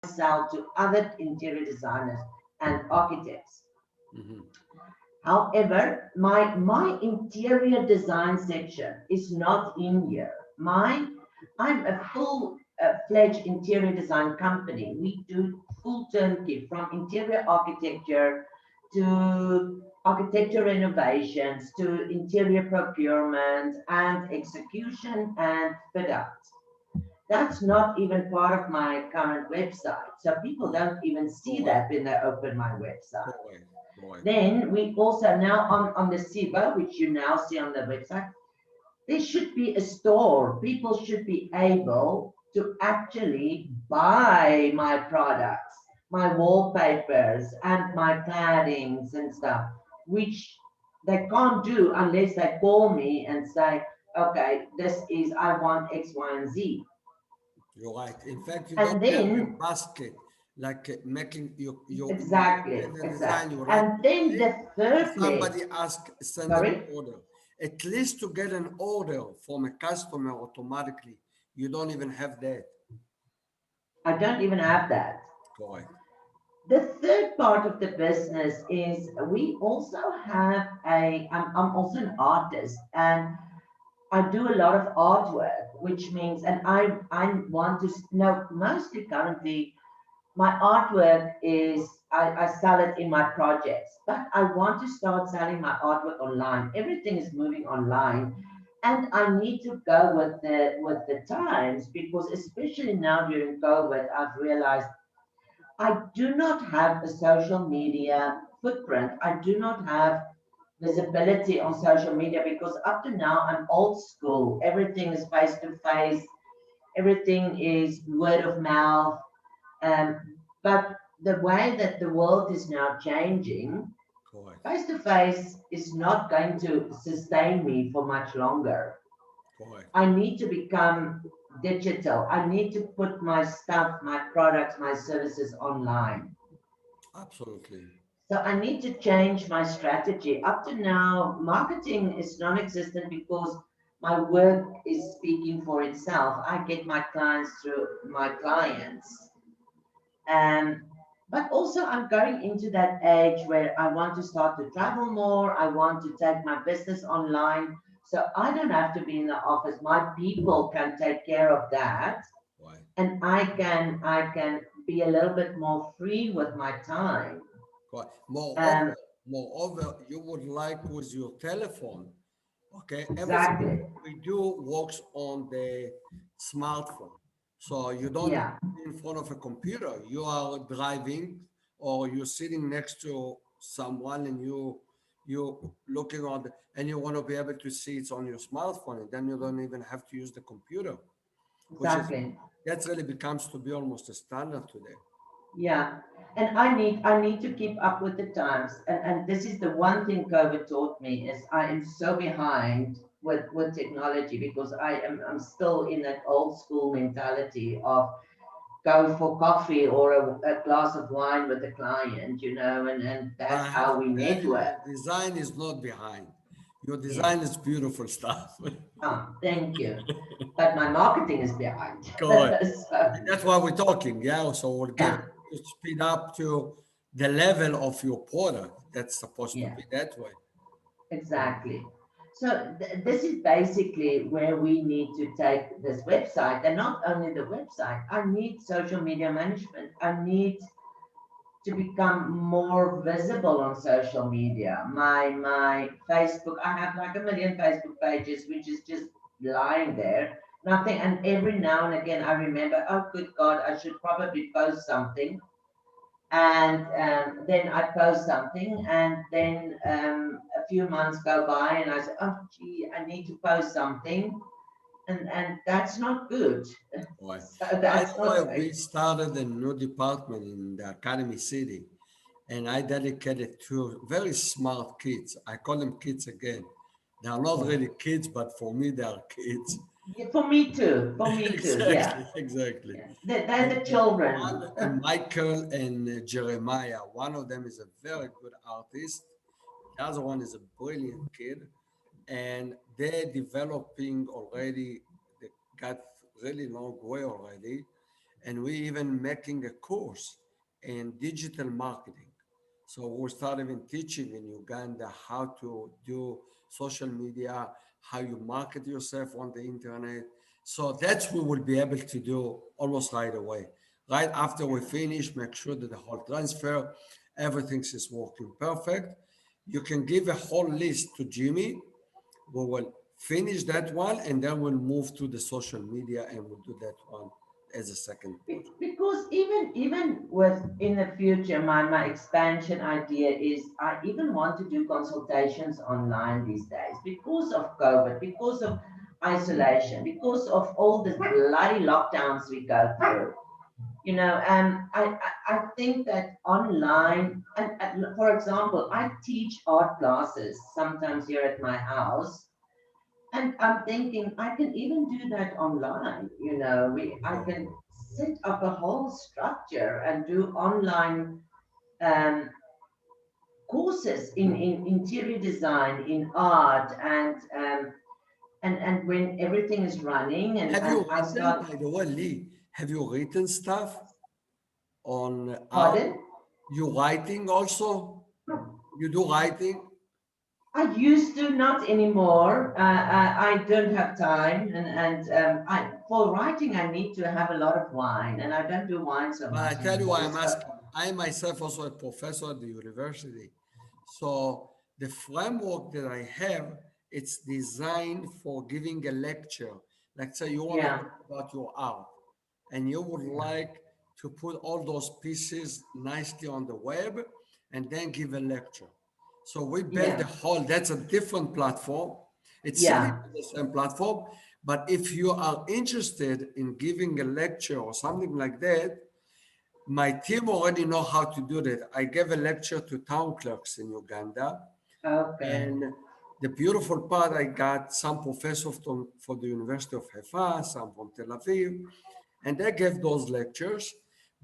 sell to other interior designers and architects. Hmm. However, my interior design section is not in here. I'm a full fledged interior design company. We do full turnkey from interior architecture to architecture renovations to interior procurement and execution and fit out. That's not even part of my current website. So people don't even see Correct, that when they open my website. correct, correct. Then we also now on the SIBA, which you now see on the website, there should be a store. People should be able to actually buy my products, my wallpapers, and my claddings and stuff, which they can't do unless they call me and say, okay, this is, I want X, Y, and Z. You're right. In fact, you don't And have a then, basket like making you exactly, get the design. exactly. You write And then it, the and third somebody leg, send an sorry, order. At least to get an order from a customer automatically, you don't even have that. I don't even have that. Correct. The third part of the business is we also have I'm also an artist and I do a lot of artwork, which means, and I want to, no, mostly currently my artwork is, I sell it in my projects, but I want to start selling my artwork online. Everything is moving online. And I need to go with the times because especially now during COVID, I've realized I do not have a social media footprint. I do not have visibility on social media because up to now I'm old school. Everything is face to face, everything is word of mouth. Um, but the way that the world is now changing, Correct. face to face is not going to sustain me for much longer. Correct. I need to become digital. I need to put my stuff, my products, my services online. Absolutely. So I need to change my strategy. Up to now, marketing is non-existent because my work is speaking for itself. I get my clients through my clients. Um, but also I'm going into that age where I want to start to travel more. I want to take my business online. So I don't have to be in the office. My people can take care of that. Right. And I can be a little bit more free with my time. Correct. Moreover, Um, moreover, you would like with your telephone. Okay, everything exactly. we do works on the smartphone. So you don't need Yeah, to be in front of a computer. You are driving or you're sitting next to someone and you looking on and you want to be able to see it's on your smartphone and then you don't even have to use the computer, which is exactly. that really becomes to be almost a standard today. Yeah. And I need to keep up with the times. And this is the one thing COVID taught me is I am so behind with technology because I'm still in that old school mentality of go for coffee or a glass of wine with the client, and But that's I have how to we tell you, network. your design is not behind. Your Yeah. design is beautiful stuff. Thank you. But my marketing is behind. Correct. So, And that's why we're talking. Yeah. So we'll get yeah, to speed up to the level of your product. That's supposed to yeah. be that way. Exactly. So this is basically where we need to take this website, and not only the website. I need social media management. I need to become more visible on social media. My Facebook, I have like a million Facebook pages, which is just lying there, nothing. And every now and again, I remember, oh, good God, I should probably post something, and then I post something, and then a few months go by, and I say, "Oh, gee, I need to post something," and that's not good. Right. So By that's the way, not we great. started a new department in the Academy City, and I dedicated to very smart kids. I call them kids again. They are not Yeah. really kids, but for me, they are kids. Yeah, for me too. For me too. Yeah, Exactly, exactly. yeah. They're And the children. one, Michael and Jeremiah, one of them is a very good artist. The other one is a brilliant kid, and they're developing already. They got really long way already, and we even making a course in digital marketing. So we start even teaching in Uganda how to do social media, how you market yourself on the internet. So that's what we'll be able to do almost right away. Right after we finish, make sure that the whole transfer, everything is working perfect. You can give a whole list to Jimmy. We will finish that one and then we'll move to the social media and we'll do that one as a second project. Because even with in the future, my expansion idea is I even want to do consultations online these days because of COVID, because of isolation, because of all the bloody lockdowns we go through. I think that online, and for example, I teach art classes sometimes here at my house, and I'm thinking I can even do that online. I can set up a whole structure and do online um, courses in interior design, in art, and when everything is running, and, Have you and I written, start. by the way, Lee, have you written stuff on art? Pardon? You writing also? You do writing? I used to, not anymore. I don't have time, and for writing I need to have a lot of wine, and I don't do wine so But I much tell you why anymore. I'm So asking. I myself also a professor at the university. So the framework that I have, it's designed for giving a lecture. Like say you want to yeah, talk about your art and you would yeah, like to put all those pieces nicely on the web and then give a lecture. So we built the yeah, whole, that's a different platform. It's similar yeah, to the same platform, but if you are interested in giving a lecture or something like that, my team already know how to do that. I gave a lecture to town clerks in Uganda, okay, and the beautiful part, I got some professors from the University of Haifa, some from Tel Aviv, and they gave those lectures.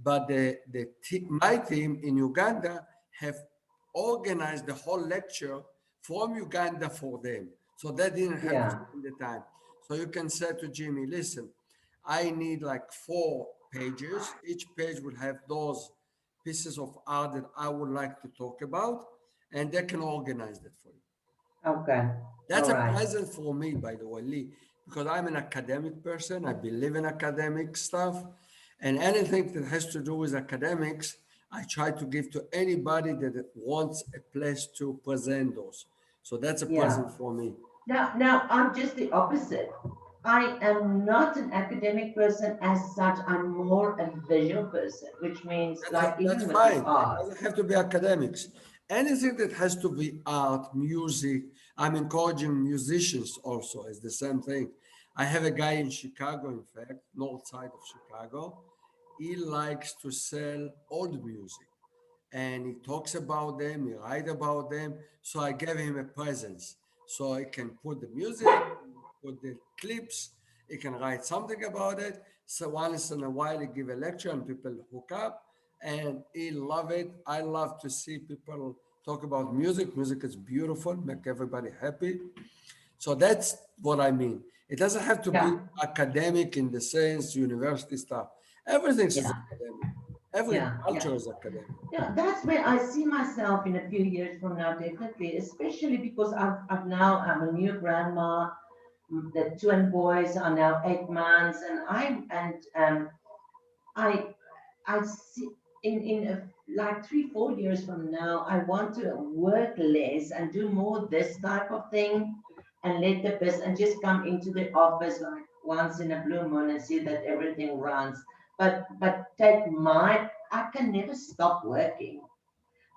But my team in Uganda have organized the whole lecture from Uganda for them. So they didn't have to yeah, spend the time. So you can say to Jimmy, listen, I need like 4 pages. Each page will have those pieces of art that I would like to talk about, and they can organize that for you. okay, all That's a right, present for me, by the way, Lee, because I'm an academic person. I believe in academic stuff, and anything that has to do with academics, I try to give to anybody that wants a place to present those. So that's a yeah. present for me. Now I'm just the opposite. I am not an academic person as such. I'm more a visual person, which means like That's even with the fine. It art. doesn't have to be academics. Anything that has to be art, music. I'm encouraging musicians also. It's the same thing. I have a guy in Chicago, in fact, north side of Chicago. He likes to sell old music and he talks about them, he write about them. So I gave him a presence. So I can put the music, put the clips, he can write something about it. So once in a while he give a lecture and people hook up and he love it. I love to see people talk about music. Music is beautiful, make everybody happy. So that's what I mean. It doesn't have to be Yeah, academic in the sense university stuff. Everything is yeah, academic. Every yeah, yeah. culture is academic. Yeah, that's where I see myself in a few years from now, definitely, especially because I've now, I'm a new grandma. The twin boys are now 8 months, I I see in like 3 4 years from now, I want to work less and do more this type of thing, and let the business and just come into the office like once in a blue moon and see that everything runs. But take my I can never stop working,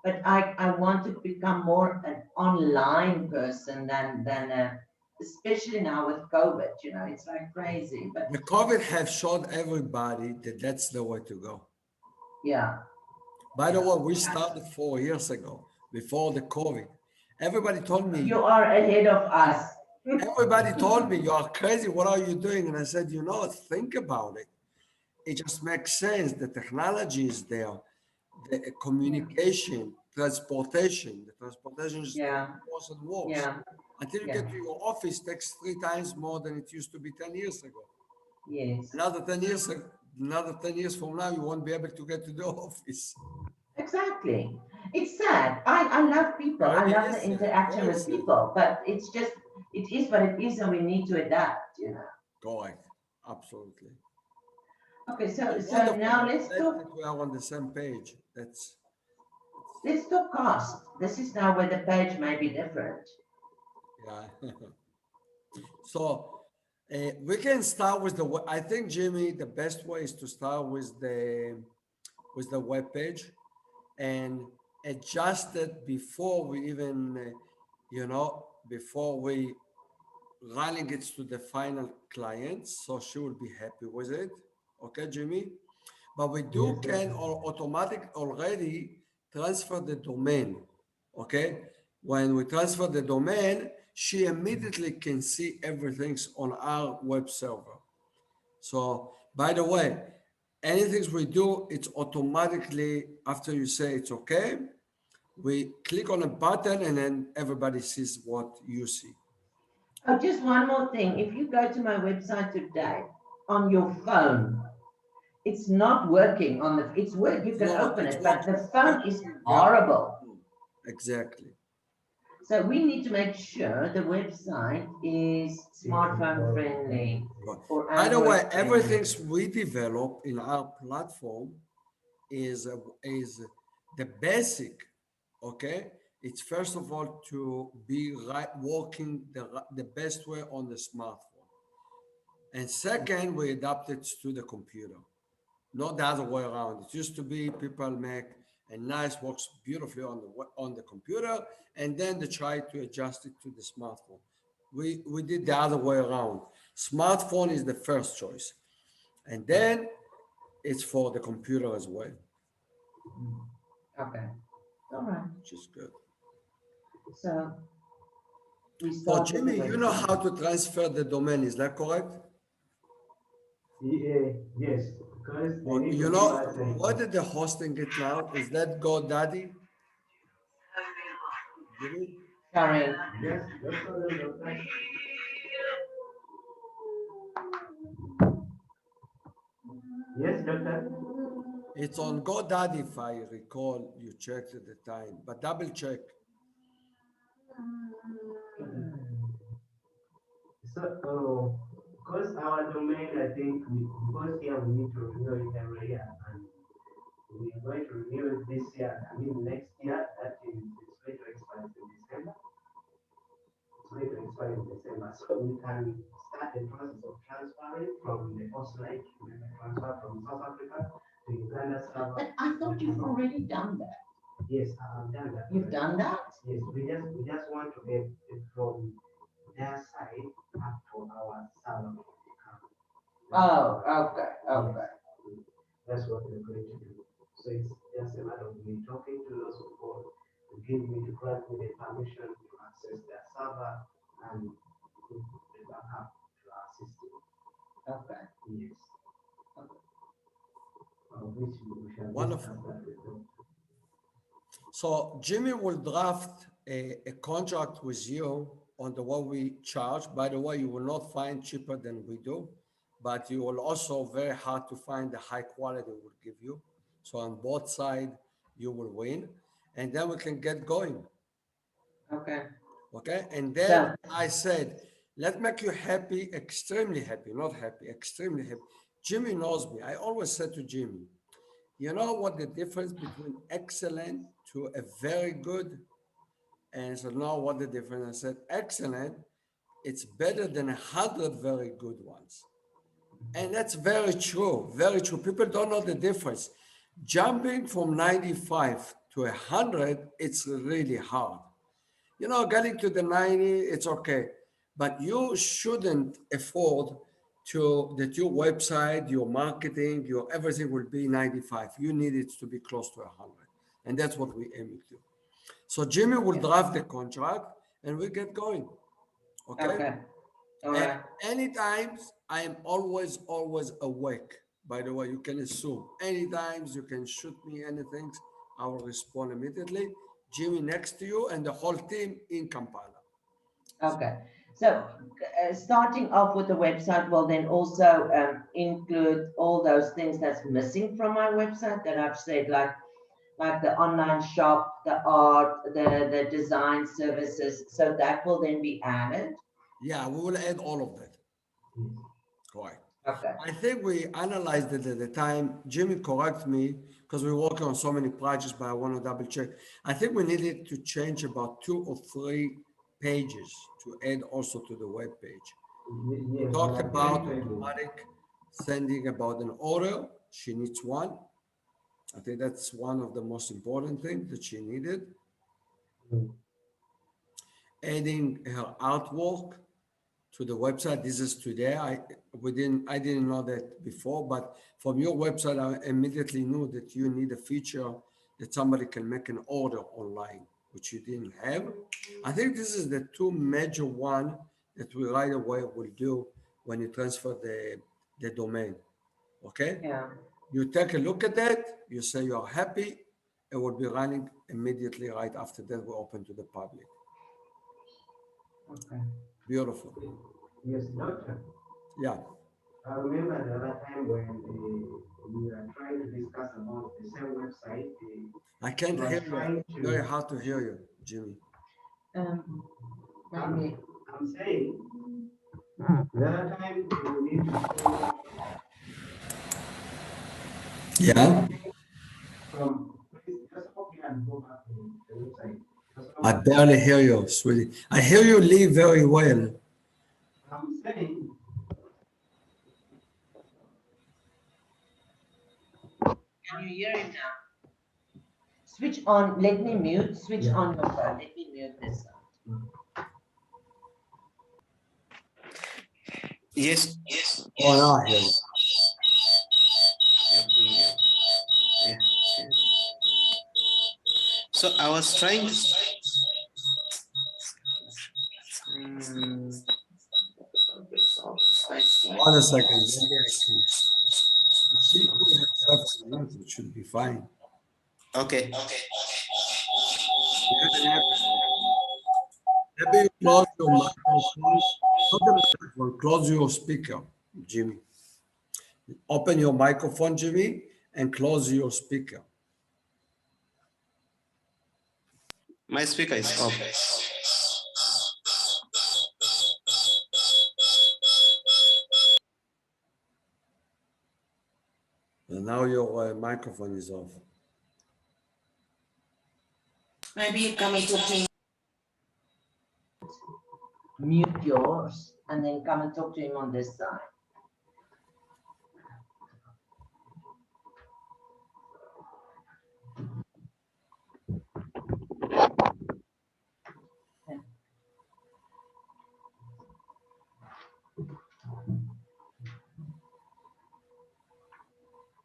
but I want to become more an online person than especially now with COVID. It's like crazy. But The COVID have showed everybody that that's the way to go. yeah, By the yeah. way, we started 4 years ago before the COVID. Everybody told me, You are ahead of us. everybody told me, you are crazy. What are you doing? And I said, think about it. It just makes sense. The technology is there, the Yeah, communication, transportation. The transportation is yeah, worse and worse. yeah, Until you yeah. get to your office, takes 3 times more than it used to be 10 years ago. Yes. Another 10 years another 10 years from now, you won't be able to get to the office. Exactly. It's sad. I love people. I It love the is interaction very with sad. people, but it's just, it is what it is, and we need to adapt, you know. Correct. Absolutely. Okay, so Wonderful. now I'm let's glad talk, that we are on the same page. let's talk cost. This is now where the page may be different. Yeah. So we can start with I think, Jimmy, the best way is to start with the web page and adjust it before we even, before we running it to the final client. So she will be happy with it. Okay, Jimmy? But we Yes, do sir. can or automatic already transfer the domain. Okay, when we transfer the domain, she immediately can see everything's on our web server. So by the way, anything we do, it's automatically after you say it's okay, we click on a button and then everybody sees what you see. Oh, just one more thing. If you go to my website today on your phone, it's not working on the, it's work, you can No, open it's it, but working. the phone is Yeah, horrible. exactly. So we need to make sure the website is smartphone friendly Right. or By the way, Android everything friendly. we develop in our platform is the basic. Okay, it's first of all to be right working the best way on the smartphone, and second, we adapt it to the computer, not the other way around. It used to be people make a nice works beautifully on on the computer, and then they try to adjust it to the smartphone. We did the other way around. Smartphone is the first choice, and then it's for the computer as well, Okay, all right. which is good. So we So start with the Jimmy, you know website. how to transfer the domain, is that correct? Yeah, yes, because they Or need to you give know us like, what did the hosting it now? Is that GoDaddy? Jimmy? Sorry. just for them to like, yes, doctor. It's on GoDaddy if I recall you checked at the time, but double check. So, because our domain, I think, because here we need to renew it every year, and we are going to renew it this year. I mean, next year, that is, it's going to expire in December. It's going to expire in December, so we can start the process of transferring from the Oslo, transfer from South Africa to Uganda server. But I thought you've already done that. Yes, I've done that. You've already. done that? Yes, we just want to get it from their side up to our server account. Oh, okay, Yes, okay. that's what we're going to do. So it's just a matter of me talking to those people to give me to grant me the permission to access their server and put the backup to our system. Okay. Yes, which we shall Wonderful. discuss that with them. So Jimmy will draft a contract with you on the what we charge. By the way, you will not find cheaper than we do, but you will also very hard to find the high quality we'll give you. So on both sides, you will win, and then we can get going. Okay. Okay, and then So, I said, let's make you happy, extremely happy, not happy, extremely happy. Jimmy knows me. I always said to Jimmy, you know what the difference between excellent to a very good? And he said, no, what the difference? I said, excellent, it's better than 100 very good ones. And that's very true, very true. People don't know the difference. Jumping from 95 to 100, it's really hard. Getting to the 90, it's okay. But you shouldn't afford to that your website, your marketing, your everything will be 95. You need it to be close to 100. And that's what we aim to. So Jimmy will yeah. draft the contract and we get going. Okay? Okay. All And right. anytime I am always awake. By the way, you can assume anytime you can shoot me anything, I will respond immediately. Jimmy next to you and the whole team in Kampala. Okay. So starting off with the website will then also include all those things that's missing from my website that I've said, like the online shop, the art, the design services. So that will then be added. Yeah, we will add all of that. Yes. Correct. Okay. I think we analyzed it at the time. Jimmy, correct me, because we're working on so many projects, but I want to double check. I think we needed to change about 2 or 3 pages to add also to the web page. We Yes, talked there are three about pages. automatic sending about an order. She needs one. I think that's one of the most important things that she needed. Mm. Adding her artwork to the website. This is today. I didn't know that before, but from your website, I immediately knew that you need a feature that somebody can make an order online, which you didn't have. I think this is the two major one that we right away will do when you transfer the domain. Okay? Yeah. You take a look at that, you say you're happy, it will be running immediately right after that we open to the public. Okay. Beautiful. Yes, doctor. Yeah. I remember the other time when we were trying to discuss about the same website. I She can't was hear you. trying Very to. hard to hear you, Jimmy. Maybe. I'm saying the other time we need to show. I Yeah. think from please just copy and go back to the website. Just go I back. barely hear you, sweetie. I hear you leave very well. I'm saying Can you hear him now? Switch on. Let me mute. Switch yeah. on your phone. Let me mute this side. Mm. Yes, yes, Oh, yes, now I hear you. yes. Yeah, yeah, yeah. So I was trying to. Mm, Hold a second. Maybe I can. She put herself on mute. It should be fine. okay, okay. Yeah, maybe you close your microphone. Not the microphone. Close your speaker, Jimmy. Open your microphone, Jimmy, and close your speaker. My speaker is off. And now your microphone is off. Maybe you come and talk to him. Mute yours and then come and talk to him on this side.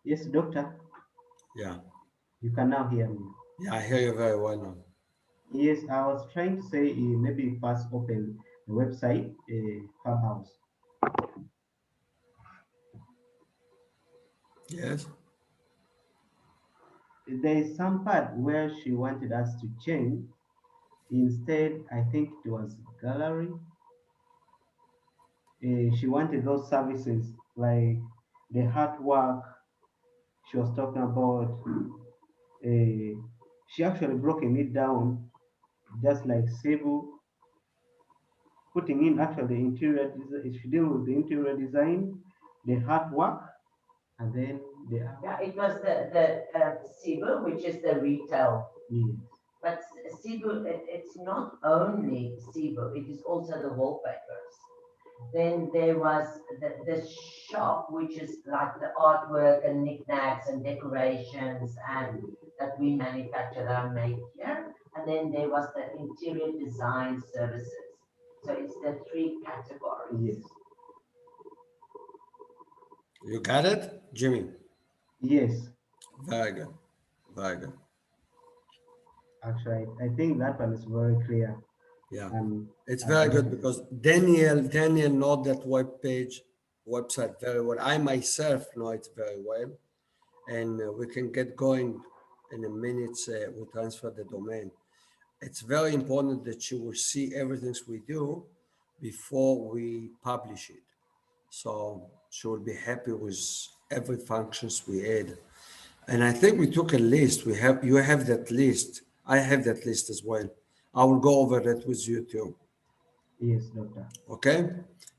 Yes, doctor. Yeah. You can now hear me. Yeah, I hear you very well now. Yes, I was trying to say maybe first open the website, Clubhouse. Yes. There is some part where she wanted us to change. Instead, I think it was gallery. She wanted those services like the artwork she was talking about. She actually broken it down just like Cebu, putting in actually the interior design. She deal with the interior design, the artwork, and then the Yeah, it was the Cebu, which is the retail. yes. But Cebu, it's not only Cebu, it is also the wallpapers. Then there was the shop, which is like the artwork and knickknacks and decorations and that we manufacture and make here. And then there was the interior design services. So it's the three categories. Yes. You got it, Jimmy? Yes. Very good. Very good. Actually, I think that one is very clear. Yeah. And It's I very got good it. because Daniel know that website very well. I myself know it very well, and we can get going in a minute. We transfer the domain. It's very important that you will see everything we do before we publish it. So she will be happy with every functions we add. And I think we took a list. You have that list. I have that list as well. I will go over that with you too. Yes, doctor. Okay?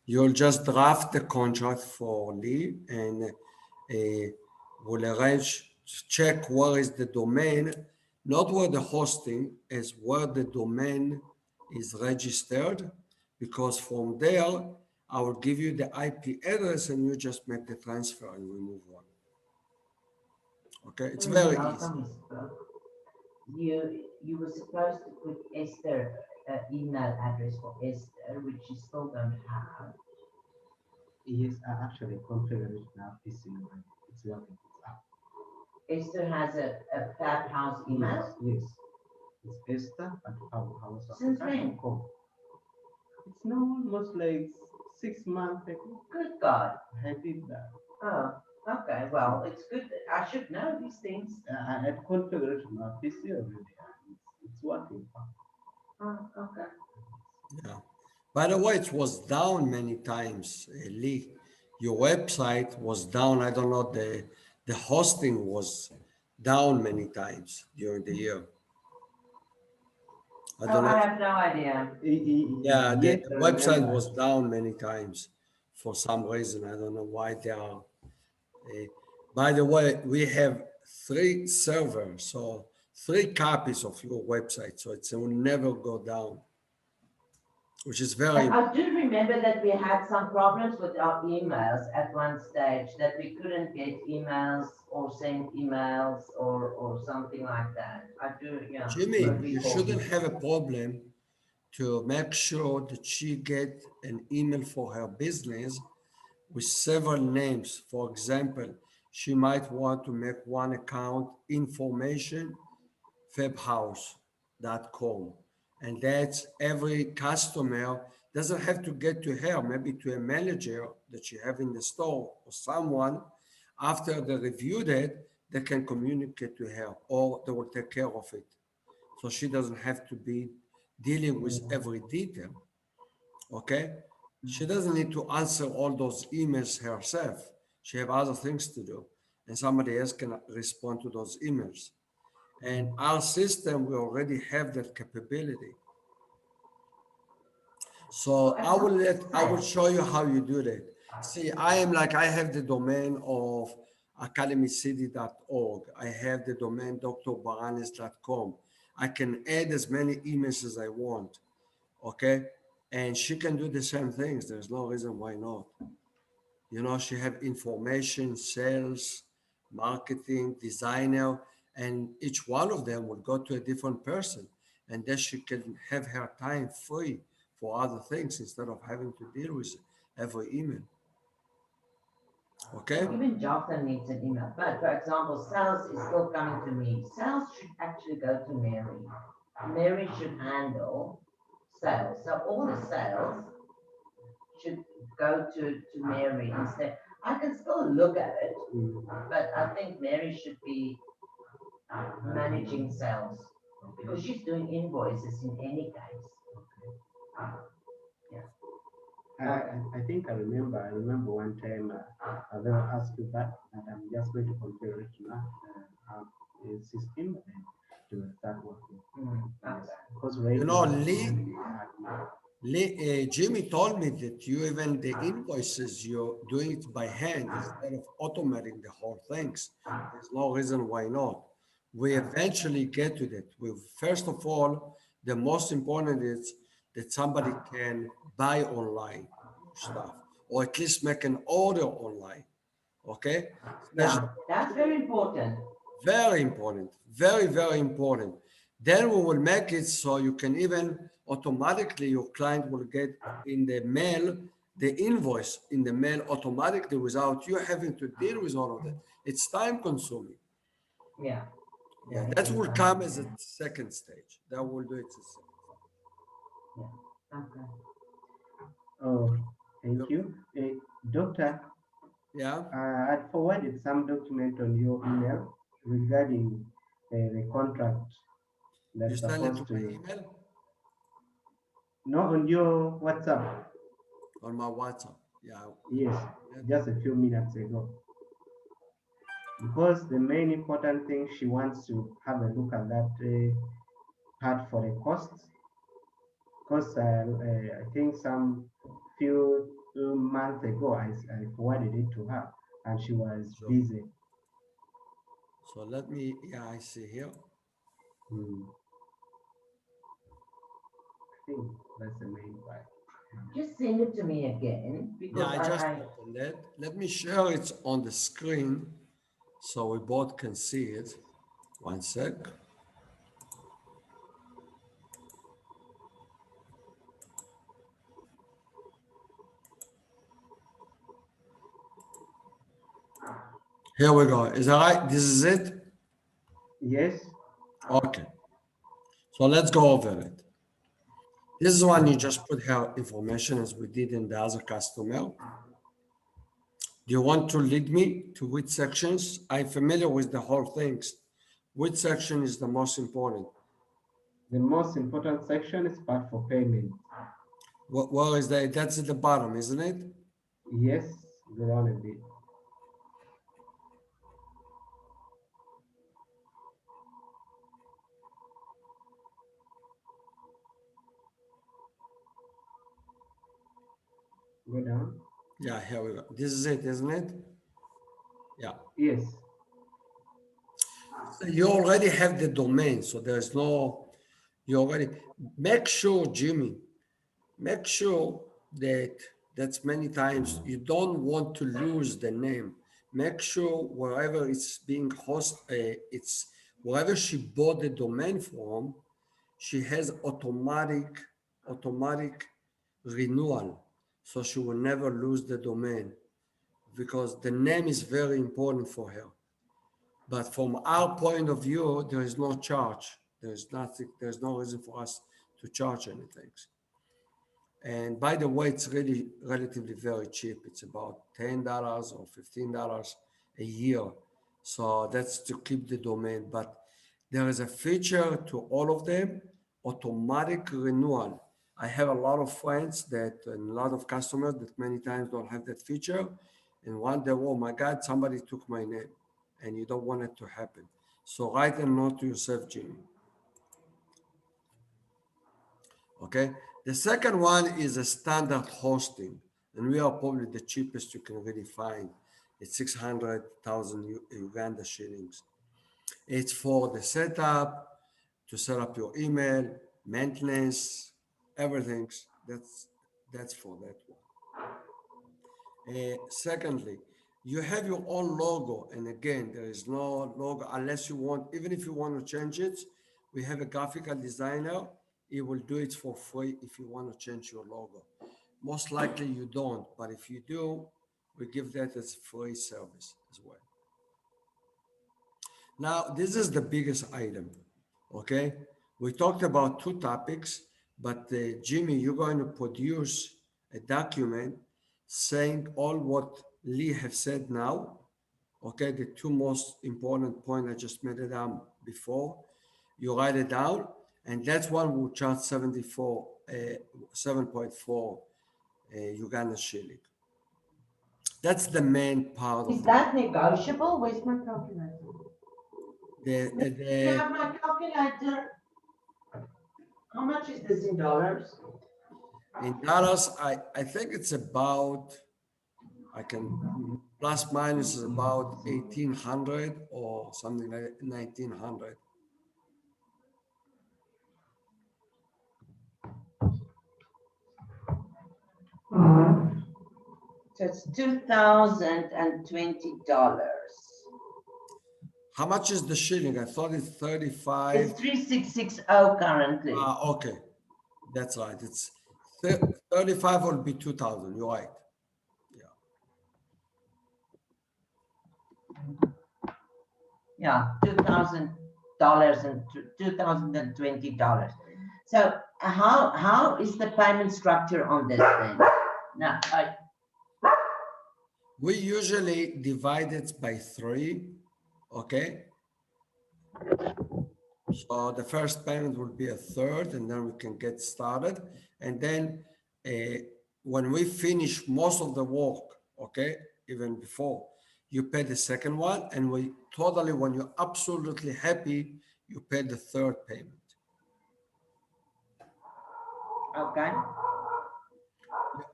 You'll just draft the contract for Lee and we'll arrange, check where is the domain, not where the hosting is, where the domain is registered, because from there, I will give you the IP address and you just make the transfer and we move on. Okay, it's very Last easy. time we spoke, you were supposed to put Esther email address for Esther, which you still don't have. Yes, I actually configured it now. It's working. It's up. Esther has a Fab House email. Yes, yes. It's Esther at House Since when? It's now almost like 6 months ago. Good God. I did that. Oh, okay. Well, it's good. I should know these things. I had configured it on my PC already. It's working. Oh, okay. Yeah. By the way, it was down many times, Lee. Your website was down. I don't know, the hosting was down many times during the year. I Oh, don't I know. have no idea. Yeah, Yes, the I website remember. was down many times for some reason. I don't know why they are. By the way, we have 3 servers, so 3 copies of your website, so it will never go down, which is very. I do remember that we had some problems with our emails at one stage, that we couldn't get emails or send emails or something like that. I do, yeah. Jimmy, I you recall. shouldn't have a problem to make sure that she get an email for her business with several names. For example, she might want to make one account information fabhouse.com, and that's every customer doesn't have to get to her, maybe to a manager that you have in the store or someone. After they reviewed it, they can communicate to her or they will take care of it, so she doesn't have to be dealing with every detail. Okay, she doesn't need to answer all those emails herself. She have other things to do, and somebody else can respond to those emails. And our system, we already have that capability. So I will show you how you do that. See, I have the domain of academycity.org. I have the domain drbaranes.com. I can add as many emails as I want. Okay. And she can do the same things. There's no reason why not. You know, she have information, sales, marketing, designer, and each one of them will go to a different person. And then she can have her time free for other things instead of having to deal with every email. Okay? Even Jonathan needs an email. But for example, sales is still coming to me. Sales should actually go to Mary. Mary should handle sales. So all the sales should go to Mary instead. I can still look at it, but I think Mary should be managing sales because she's doing invoices in any case. I think I remember one time I will ask you that, and I'm just going to compare it to our system and to start working. Yes. Because right You know, now, Jimmy told me that you even the invoices, you're doing it by hand instead of automating the whole things. There's no reason why not. We eventually get to that. First of all, the most important is that somebody can buy online stuff or at least make an order online. Okay? Yeah, that's very important. Very important, very, very important. Then we will make it so you can even automatically, your client will get in the mail, the invoice in the mail automatically without you having to deal with all of that. It's time consuming. Yeah. Yeah, that will come as a second stage. That will do it. Okay. oh, thank you. Doctor, Yeah, I forwarded some document on your email regarding the contract you that's send it supposed to my to, email. no, on your WhatsApp. on my WhatsApp. Yeah. Yes, just a few minutes ago. Because the main important thing, she wants to have a look at that part for the costs. Because I think some few months ago, I forwarded it to her and she was So, busy. so let me, yeah, I see here. Hmm. I think that's the main part. Just send it to me again Yeah, because I just opened it. Let me share it on the screen so we both can see it. One sec. Here we go. Is that right? This is it? Yes, Okay. So let's go over it. This is one you just put her information as we did in the other customer. Do you want to lead me to which sections? I'm familiar with the whole things. Which section is the most important? the most important section is part for payment. Where is that? That's at the bottom, isn't it? Yes, go down a bit. Go down. Yeah, here we go. This is it, isn't it? Yeah. Yes. So you already have the domain, so there's no, you already, make sure, Jimmy, make sure that that's many times you don't want to lose the name. Make sure wherever it's being hosted, it's wherever she bought the domain from, she has automatic renewal, so she will never lose the domain because the name is very important for her. But from our point of view, there is no charge. There's nothing, there's no reason for us to charge anything. And by the way, it's really relatively very cheap. It's about $10 or $15 a year. So that's to keep the domain. But there is a feature to all of them, automatic renewal. I have a lot of friends that and a lot of customers that many times don't have that feature. And one day, oh my God, somebody took my name and you don't want it to happen. So write a note to yourself, Jimmy. Okay. The second one is a standard hosting, and we are probably the cheapest you can really find. It's 600,000 Uganda shillings. It's for the setup, to set up your email, maintenance, everything. That's for that one. Secondly, you have your own logo, and again, there is no logo unless you want, even if you want to change it, we have a graphical designer. He will do it for free if you want to change your logo. Most likely you don't, but if you do, we give that as free service as well. Now, this is the biggest item, okay? We talked about two topics, but Jimmy, you're going to produce a document saying all what Lee have said now, okay? The two most important points I just made it down before. You write it down, and that's one will charge 7.4 Uganda shilling. That's the main part is of that negotiable? Where's my calculator? the, Do you the have my calculator? How much is this in dollars? in dollars, I think it's about, I can plus minus is about 1800 or something like 1900. So it's $2,020. How much is the shilling? I thought it's 35. It's 3660 currently. Okay, that's right. It's 35 will be 2000. You're right. Yeah, $2,000 and $2,020. So how is the payment structure on this then? Now, We usually divide it by 3, okay? So the first payment will be a third, and then we can get started. And then when we finish most of the work, okay, even before, you pay the second one, and when you're absolutely happy, you pay the third payment. Okay.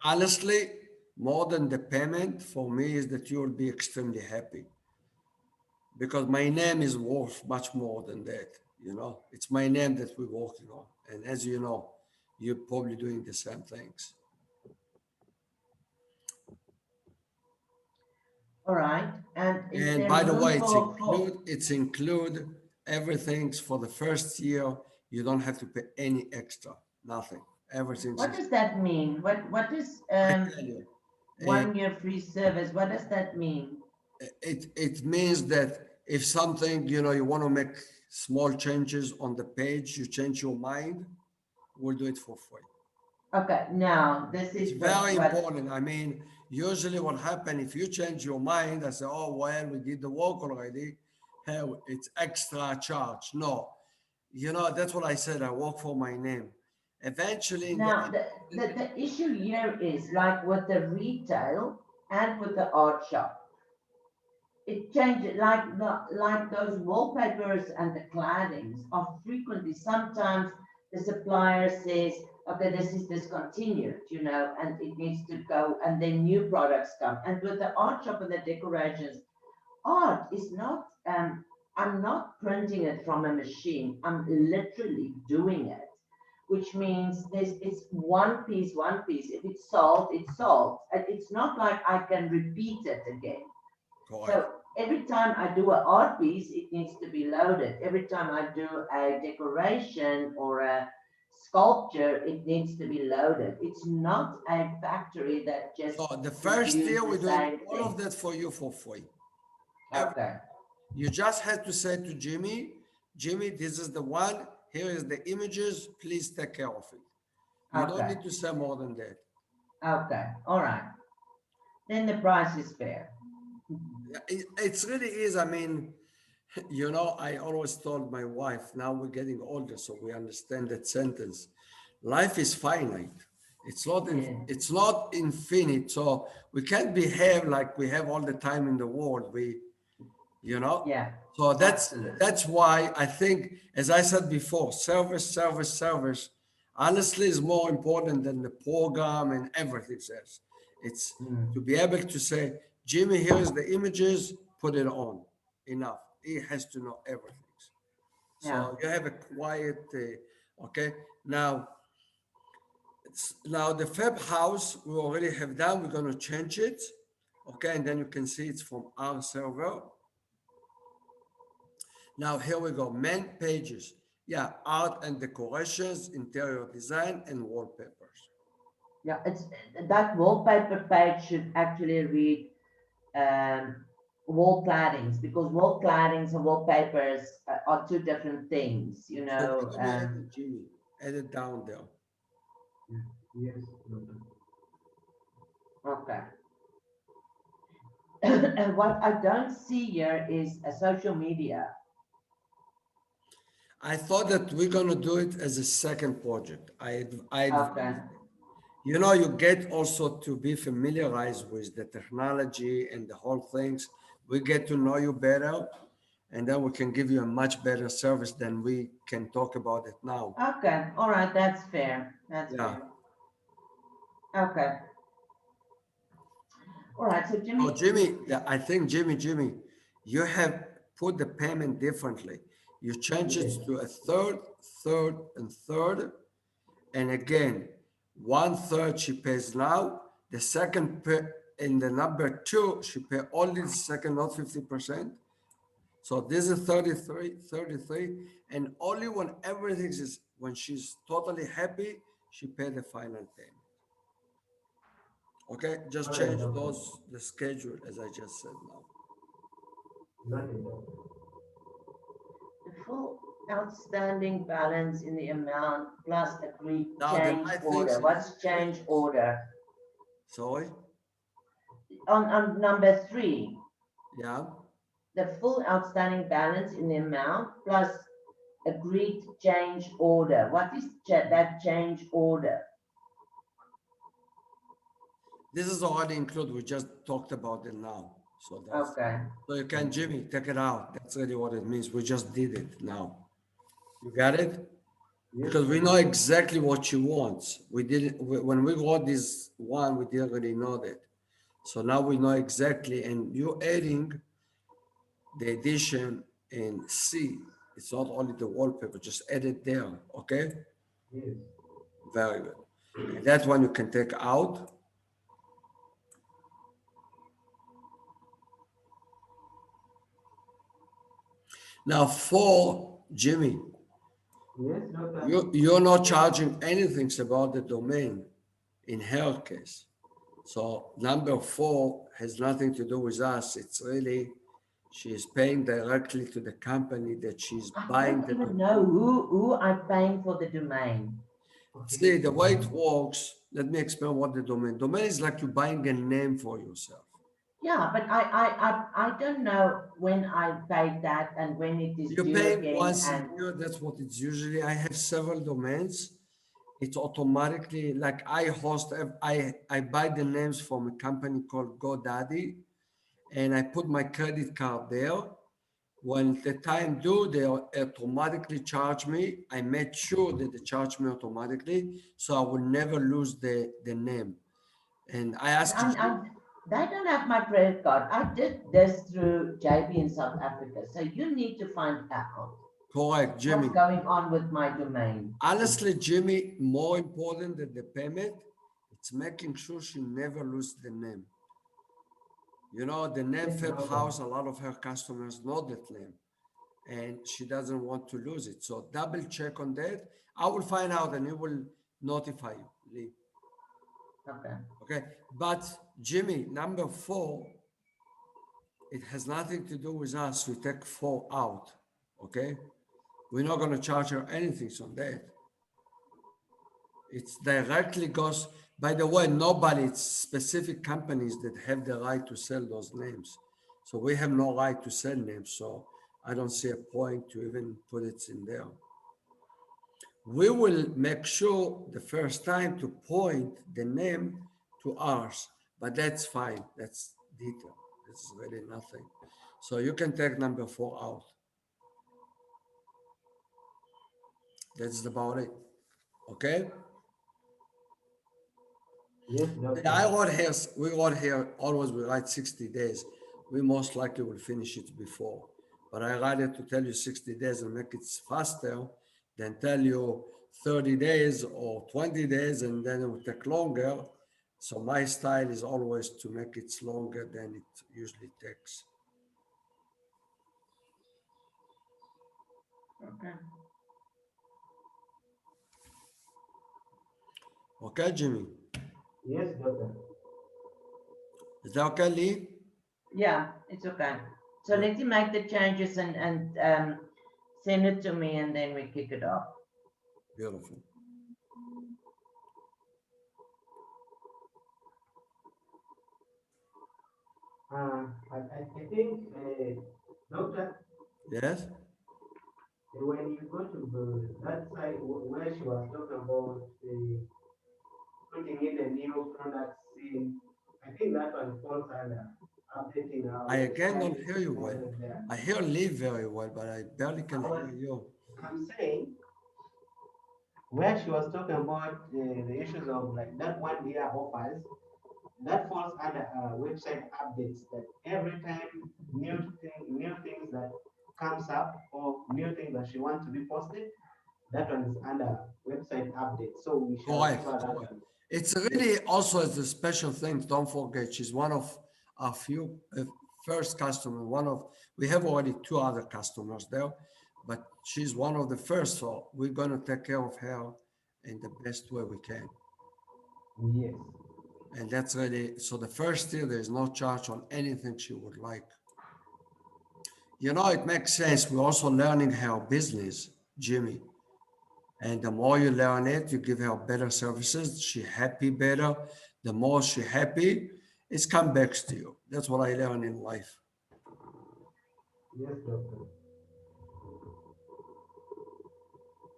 Honestly, more than the payment for me is that you will be extremely happy, because my name is worth much more than that. It's my name that we're working on, and as you know, you're probably doing the same things. All right. And is And there by the room way, for it's include everything for the first year. You don't have to pay any extra, nothing. Everything's what is, does that mean? What is I tell you, uh, 1 year free service? What does that mean? it means that if something, you want to make small changes on the page, you change your mind, we'll do it for free. Okay, now this It's is very what important. I mean, usually what happens if you change your mind, I say, oh, well, we did the work already. Hell, it's extra charge. No, that's what I said. I work for my name. Eventually, in the now end, the issue here is like with the retail and with the art shop. It changes like those wallpapers and the claddings are frequently sometimes the supplier says, okay, this is discontinued, and it needs to go, and then new products come. And with the art shop and the decorations, art is not I'm not printing it from a machine. I'm literally doing it, which means it's one piece. If it's sold, it's sold. And it's not like I can repeat it again. correct. So every time I do an art piece, it needs to be loaded. Every time I do a decoration or a sculpture, it needs to be loaded. It's not a factory that just So the first produces year, the we're doing same all of thing. that for you for free. Okay. You just had to say to Jimmy, this is the one. Here is the images. Please take care of it. You don't Okay. need to say more than that. Okay. All right. Then the price is fair. It really is. I mean, I always told my wife, now we're getting older, so we understand that sentence. Life is finite. Yeah. It's not infinite. So we can't behave like we have all the time in the world. You know Yeah. so Absolutely. that's why I think, as I said before, service honestly is more important than the program and everything else. It's Mm. to be able to say, Jimmy, here is the images, put it on. Enough. He has to know everything. Yeah. So you have a quiet, okay. Now the fab house we already have done, we're going to change it, okay, and then you can see it's from our server. Now here we go, main pages. Yeah, art and decorations, interior design, and wallpapers. Yeah. It's that wallpaper page should actually read um, wall claddings, because wall claddings and wallpapers are two different things. So what do we add, Jimmy? Add it down there. Yes, doctor. Okay. And what I don't see here is a social media. I thought that we're gonna do it as a second project. I Okay. advised it. You get also to be familiarized with the technology and the whole things. We get to know you better, and then we can give you a much better service than we can talk about it now. Okay. All right. That's fair. That's Yeah. fair. Okay. All right. So So Jimmy, Jimmy, yeah, I think Jimmy, you have put the payment differently. You change it Yes. to a third, and third. And again, 1/3 she pays now. The second pay, in the number two, she pay only the second, not 50%. So this is 33, and only when everything is, when she's totally happy, she pay the final payment. Okay, just All right, change doctor. the schedule as I just said now. Nothing, doctor. the full outstanding balance in the amount plus agreed Now the change nice thing order. is, What's change order? sorry, On number 3, yeah, the full outstanding balance in the amount plus agreed change order. What is that change order? This is already included. We just talked about it now. So that's, Okay. so you can, Jimmy, take it out. That's really what it means. We just did it now. You got it? Yes, Because we know exactly what she wants. We didn't, when we wrote this one, we didn't really know that. So now we know exactly, and you're adding the addition in C. It's not only the wallpaper, just add it there, okay? yes, Very good. And that one you can take out. Now for Jimmy, yes, doctor. you're not charging anything about the domain in her case. So number 4 has nothing to do with us. It's really, she is paying directly to the company that she's I buying don't the even domain. know who I'm paying for the domain. See, the way it works, let me explain what the domain. Domain is like you buying a name for yourself. Yeah, but I don't know when I paid that and when it is You're due paying again. once a And year, that's what it's usually. I have several domains. It's automatically, like I host, I buy the names from a company called GoDaddy, and I put my credit card there. When the time due, they automatically charge me. I made sure that they charge me automatically, so I will never lose the name. And I but asked they don't have my credit card. I did this through JB in South Africa. So you need to find out correct, what's Jimmy. going on with my domain. Honestly, Jimmy, more important than the payment, it's making sure she never lose the name. You know, the name Yes, Fab doctor. House, a lot of her customers know that name, and she doesn't want to lose it. So double check on that. I will find out and he will notify you, Lee. Okay. Okay. But Jimmy, number 4, it has nothing to do with us. We take 4 out. Okay. We're not going to charge her anything on that. It's directly goes, by the way, nobody, it's specific companies that have the right to sell those names. So we have no right to sell names. So I don't see a point to even put it in there. We will make sure the first time to point the name to ours, but that's fine. That's detail. It's really nothing. So you can take number 4 out. That's about it. Okay? Yes, Yeah, I doctor. wrote here, we wrote here, always we write 60 days. We most likely will finish it before. But I rather to tell you 60 days and make it faster than tell you 30 days or 20 days and then it will take longer. So my style is always to make it longer than it usually takes. Okay. Okay, Jimmy? Yes, doctor. Is that okay, Lee? Yeah, it's okay. So Good. let you make the changes and send it to me and then we kick it off. Beautiful. I think, doctor, Yes? when you go to that site where she was talking about putting in the new products in, I think that one falls under updating our I again website don't hear you more well. than there. I hear Lee very well, but I barely can I was, hear you. I'm saying, where she was talking about the issues of like that 1 year offers, that falls under website updates. That every time new things that comes up or new things that she wants to be posted, that one is under website update. So we shall give Correct, her that correct. one. It's Yes. really also as a special thing. Don't forget, she's one of our few first customer. We have already 2 other customers there, but she's one of the first. So we're going to take care of her in the best way we can. Yes. And that's really, so the first year, there's no charge on anything she would like. You know, it makes sense. We're also learning her business, Jimmy. And the more you learn it, you give her better services. She happy better. The more she happy, it's come back to you. That's what I learned in life. Yes, doctor.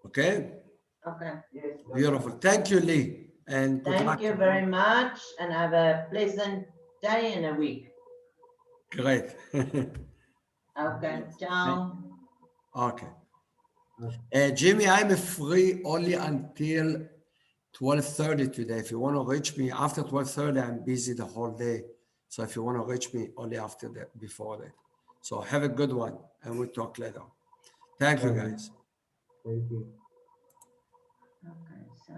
Okay? Okay. Yes, doctor. Beautiful. Thank you, Lee. and good luck. Thank you very much and have a pleasant day and a week. Great. Okay, ciao. Okay. Jimmy, I'm free only until 12:30 today. If you want to reach me after 12:30, I'm busy the whole day. So if you want to reach me only after that, before that. So have a good one, and we'll talk later. Thank you, guys. Thank you. Okay, so.